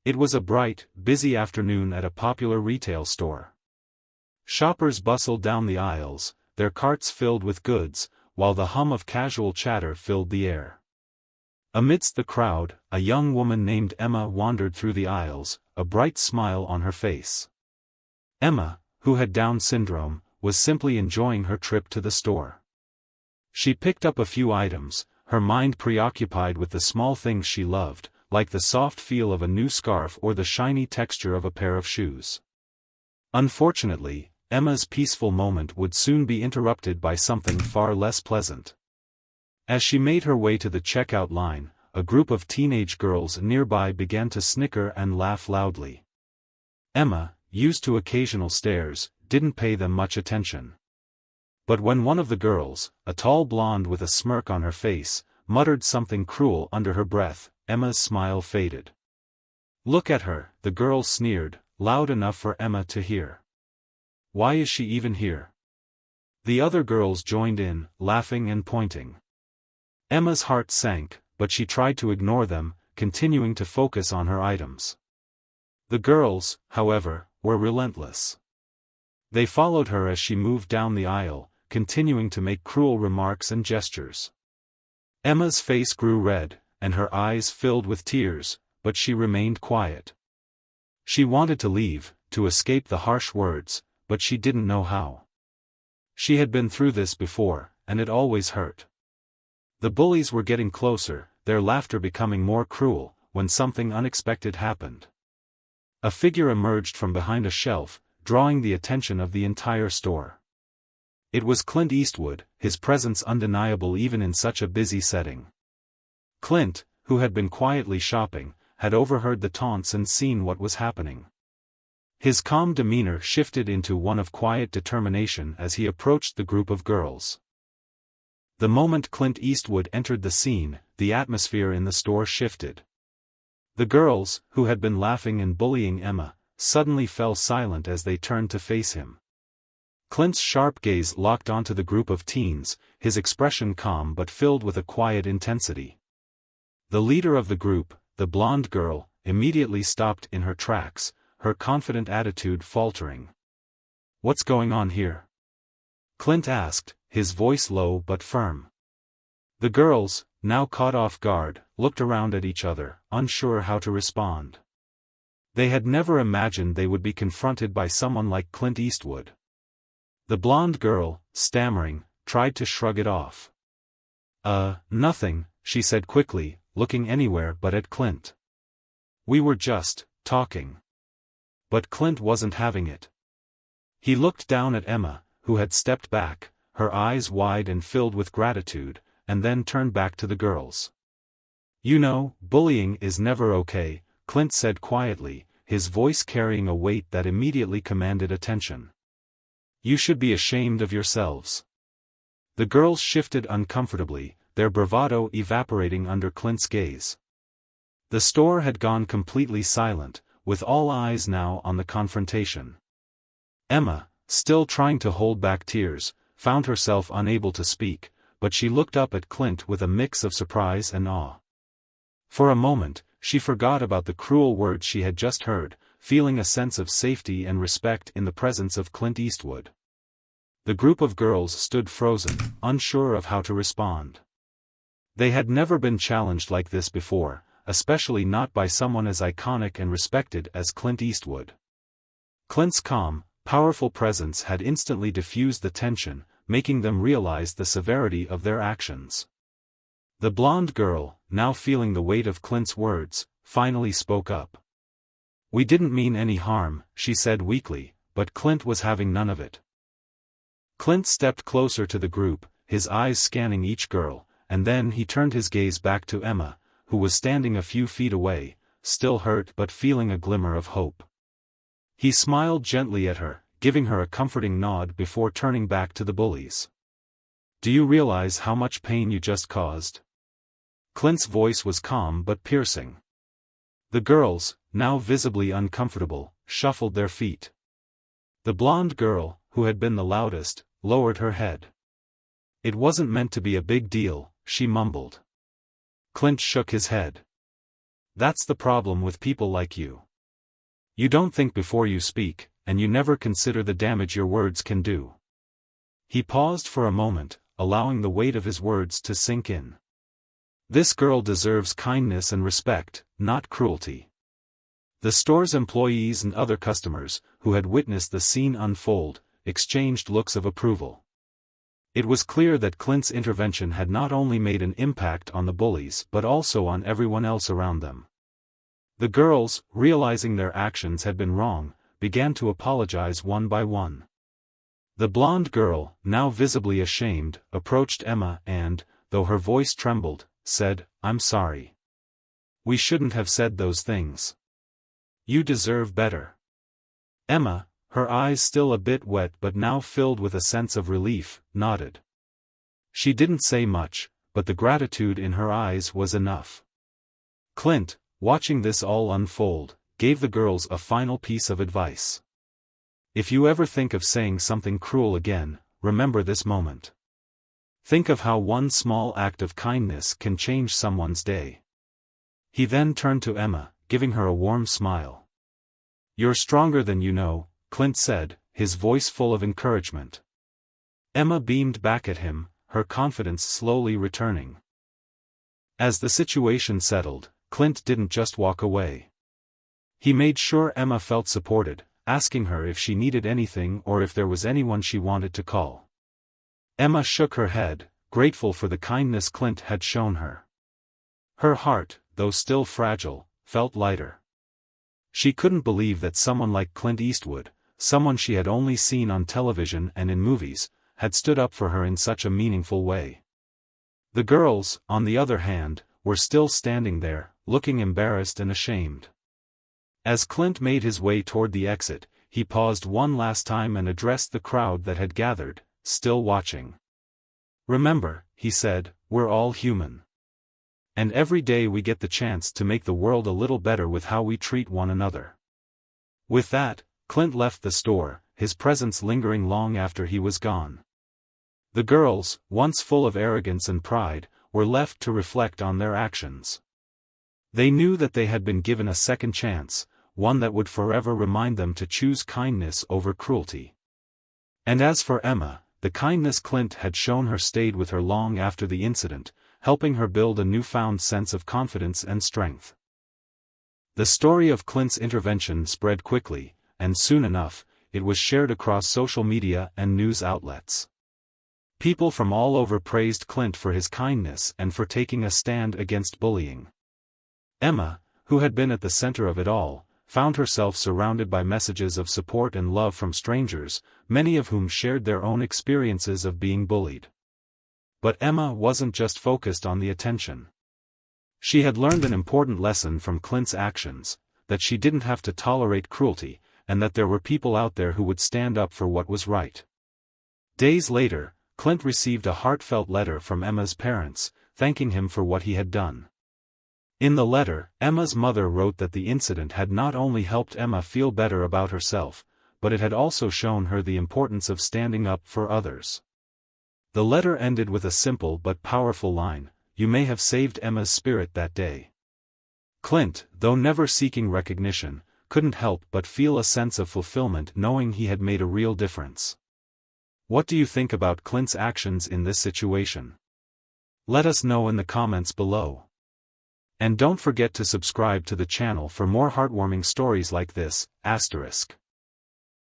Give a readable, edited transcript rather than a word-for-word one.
It was a bright, busy afternoon at a popular retail store. Shoppers bustled down the aisles, their carts filled with goods, while the hum of casual chatter filled the air. Amidst the crowd, a young woman named Emma wandered through the aisles, a bright smile on her face. Emma, who had Down syndrome, was simply enjoying her trip to the store. She picked up a few items, her mind preoccupied with the small things she loved, like the soft feel of a new scarf or the shiny texture of a pair of shoes. Unfortunately, Emma's peaceful moment would soon be interrupted by something far less pleasant. As she made her way to the checkout line, a group of teenage girls nearby began to snicker and laugh loudly. Emma, used to occasional stares, didn't pay them much attention. But when one of the girls, a tall blonde with a smirk on her face, muttered something cruel under her breath, Emma's smile faded. "Look at her," the girl sneered, loud enough for Emma to hear. "Why is she even here?" The other girls joined in, laughing and pointing. Emma's heart sank, but she tried to ignore them, continuing to focus on her items. The girls, however, were relentless. They followed her as she moved down the aisle, continuing to make cruel remarks and gestures. Emma's face grew red, and her eyes filled with tears, but she remained quiet. She wanted to leave, to escape the harsh words, but she didn't know how. She had been through this before, and it always hurt. The bullies were getting closer, their laughter becoming more cruel, when something unexpected happened. A figure emerged from behind a shelf, drawing the attention of the entire store. It was Clint Eastwood, his presence undeniable even in such a busy setting. Clint, who had been quietly shopping, had overheard the taunts and seen what was happening. His calm demeanor shifted into one of quiet determination as he approached the group of girls. The moment Clint Eastwood entered the scene, the atmosphere in the store shifted. The girls, who had been laughing and bullying Emma, suddenly fell silent as they turned to face him. Clint's sharp gaze locked onto the group of teens, his expression calm but filled with a quiet intensity. The leader of the group, the blonde girl, immediately stopped in her tracks, her confident attitude faltering. "What's going on here?" Clint asked, his voice low but firm. The girls, now caught off guard, looked around at each other, unsure how to respond. They had never imagined they would be confronted by someone like Clint Eastwood. The blonde girl, stammering, tried to shrug it off. Nothing," she said quickly, looking anywhere but at Clint. "We were just talking." But Clint wasn't having it. He looked down at Emma, who had stepped back, her eyes wide and filled with gratitude, and then turned back to the girls. "You know, bullying is never okay," Clint said quietly, his voice carrying a weight that immediately commanded attention. "You should be ashamed of yourselves." The girls shifted uncomfortably, their bravado evaporating under Clint's gaze. The store had gone completely silent, with all eyes now on the confrontation. Emma, still trying to hold back tears, found herself unable to speak, but she looked up at Clint with a mix of surprise and awe. For a moment, she forgot about the cruel words she had just heard, feeling a sense of safety and respect in the presence of Clint Eastwood. The group of girls stood frozen, unsure of how to respond. They had never been challenged like this before, especially not by someone as iconic and respected as Clint Eastwood. Clint's calm, powerful presence had instantly diffused the tension, making them realize the severity of their actions. The blonde girl, now feeling the weight of Clint's words, finally spoke up. "We didn't mean any harm," she said weakly, but Clint was having none of it. Clint stepped closer to the group, his eyes scanning each girl, and then he turned his gaze back to Emma, who was standing a few feet away, still hurt but feeling a glimmer of hope. He smiled gently at her, giving her a comforting nod before turning back to the bullies. "Do you realize how much pain you just caused?" Clint's voice was calm but piercing. The girls, now visibly uncomfortable, shuffled their feet. The blonde girl, who had been the loudest, lowered her head. "It wasn't meant to be a big deal," she mumbled. Clint shook his head. That's the problem with people like you. You don't think before you speak, and you never consider the damage your words can do. He paused for a moment, allowing the weight of his words to sink in. This girl deserves kindness and respect, not cruelty. The store's employees and other customers, who had witnessed the scene unfold, exchanged looks of approval. It was clear that Clint's intervention had not only made an impact on the bullies but also on everyone else around them. The girls, realizing their actions had been wrong, began to apologize one by one. The blonde girl, now visibly ashamed, approached Emma and, though her voice trembled, said, "I'm sorry. We shouldn't have said those things. You deserve better." Emma, her eyes still a bit wet but now filled with a sense of relief, nodded. She didn't say much, but the gratitude in her eyes was enough. Clint, watching this all unfold, gave the girls a final piece of advice. If you ever think of saying something cruel again, remember this moment. Think of how one small act of kindness can change someone's day. He then turned to Emma, giving her a warm smile. "You're stronger than you know," Clint said, his voice full of encouragement. Emma beamed back at him, her confidence slowly returning. As the situation settled, Clint didn't just walk away. He made sure Emma felt supported, asking her if she needed anything or if there was anyone she wanted to call. Emma shook her head, grateful for the kindness Clint had shown her. Her heart, though still fragile, felt lighter. She couldn't believe that someone like Clint Eastwood, someone she had only seen on television and in movies, had stood up for her in such a meaningful way. The girls, on the other hand, were still standing there, looking embarrassed and ashamed. As Clint made his way toward the exit, he paused one last time and addressed the crowd that had gathered, still watching. "Remember," he said, "we're all human. And every day we get the chance to make the world a little better with how we treat one another." With that, Clint left the store, his presence lingering long after he was gone. The girls, once full of arrogance and pride, were left to reflect on their actions. They knew that they had been given a second chance, one that would forever remind them to choose kindness over cruelty. And as for Emma, the kindness Clint had shown her stayed with her long after the incident, helping her build a newfound sense of confidence and strength. The story of Clint's intervention spread quickly, and soon enough, it was shared across social media and news outlets. People from all over praised Clint for his kindness and for taking a stand against bullying. Emma, who had been at the center of it all, found herself surrounded by messages of support and love from strangers, many of whom shared their own experiences of being bullied. But Emma wasn't just focused on the attention. She had learned an important lesson from Clint's actions, that she didn't have to tolerate cruelty, and that there were people out there who would stand up for what was right. Days later, Clint received a heartfelt letter from Emma's parents, thanking him for what he had done. In the letter, Emma's mother wrote that the incident had not only helped Emma feel better about herself, but it had also shown her the importance of standing up for others. The letter ended with a simple but powerful line, "You may have saved Emma's spirit that day." Clint, though never seeking recognition, couldn't help but feel a sense of fulfillment knowing he had made a real difference. What do you think about Clint's actions in this situation? Let us know in the comments below. And don't forget to subscribe to the channel for more heartwarming stories like this, **.